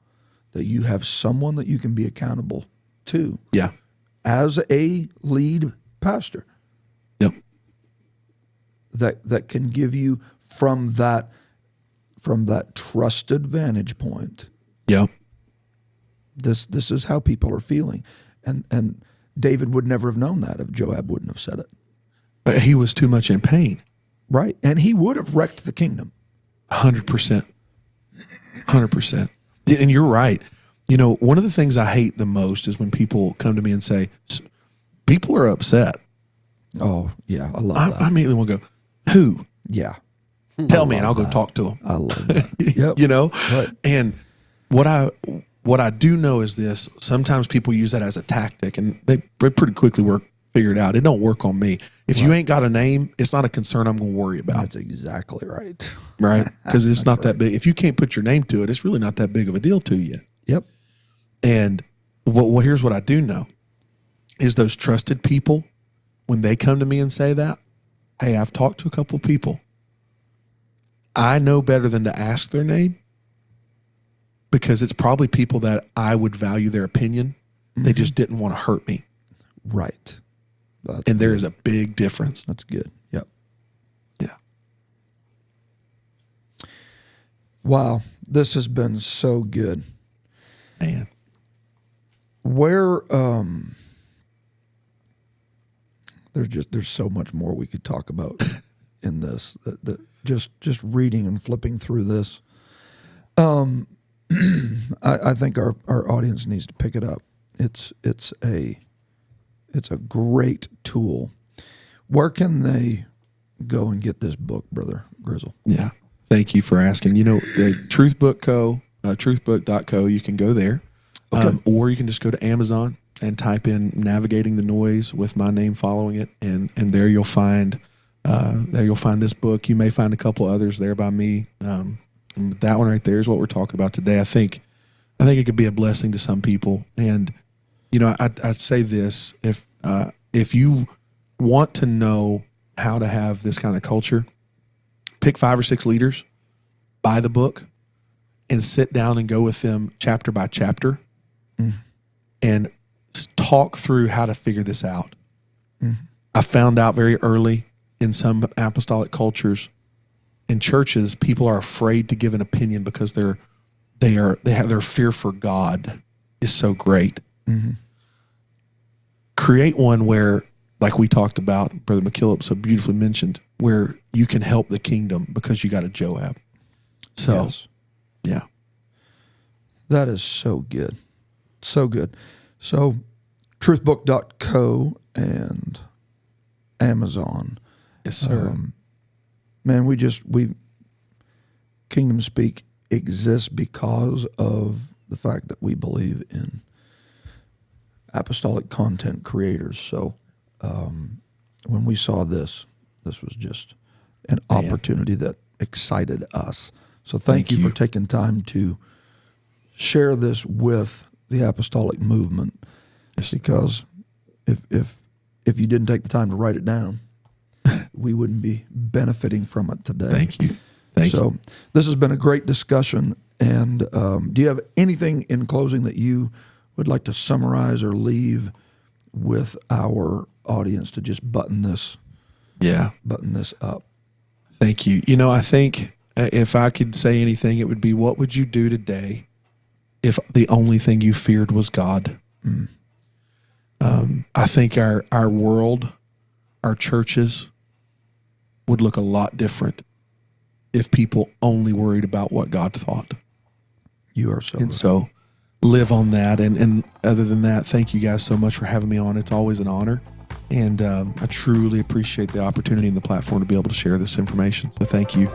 that you have someone that you can be accountable to. Yeah. As a lead pastor. Yep. That can give you from that trusted vantage point. Yep. This is how people are feeling. And David would never have known that if Joab wouldn't have said it. But he was too much in pain. Right. And he would have wrecked the kingdom. 100%. 100%. And you're right. You know, one of the things I hate the most is when people come to me and say, people are upset. Oh, yeah. I love that. I immediately want to go, who? Yeah. Tell me and I'll go talk to them. I love that. Yep. You know? Right. And what I do know is this, sometimes people use that as a tactic and they pretty quickly figure it out. It don't work on me. If you ain't got a name, it's not a concern I'm going to worry about. That's exactly right. Right? Because it's not that big. If you can't put your name to it, it's really not that big of a deal to you. Yep. And well, here's what I do know is those trusted people, when they come to me and say that, hey, I've talked to a couple of people. I know better than to ask their name because it's probably people that I would value their opinion. They just didn't want to hurt me. Right. And there is a big difference. That's good. Yep. Yeah. Wow. This has been so good. Man. Where there's so much more we could talk about in this. Just reading and flipping through this. I think our audience needs to pick it up. It's a great tool. Where can they go and get this book, Brother Grizzle? Yeah. Thank you for asking. You know, truthbook.co, you can go there. Okay. Or you can just go to Amazon and type in Navigating the Noise with my name following it. And there you'll find this book. You may find a couple others there by me. That one right there is what we're talking about today. I think it could be a blessing to some people. And, you know, I'd say this, if you want to know how to have this kind of culture, pick 5 or 6 leaders, buy the book, and sit down and go with them chapter by chapter and talk through how to figure this out. I found out very early in some apostolic cultures, in churches, people are afraid to give an opinion because they have their fear for God is so great. Create one where, like we talked about, Brother McKillop so beautifully mentioned, where you can help the kingdom because you got a Joab. So, Yes. Yeah. That is so good. So good. So truthbook.co and Amazon. Yes, sir. Man, Kingdom Speak exists because of the fact that we believe in apostolic content creators. So when we saw this was just an opportunity that excited us. So thank you for taking time to share this with the apostolic movement. Yes. Because if you didn't take the time to write it down, we wouldn't be benefiting from it today. Thank you. Thank you. This has been a great discussion. And do you have anything in closing that you would like to summarize or leave with our audience to just button this up? Thank you. You know, I think if I could say anything, it would be, what would you do today if the only thing you feared was God? I think our world, our churches would look a lot different if people only worried about what God thought. You are so And right. so live on that. And other than that, thank you guys so much for having me on. It's always an honor. And I truly appreciate the opportunity and the platform to be able to share this information. So thank you.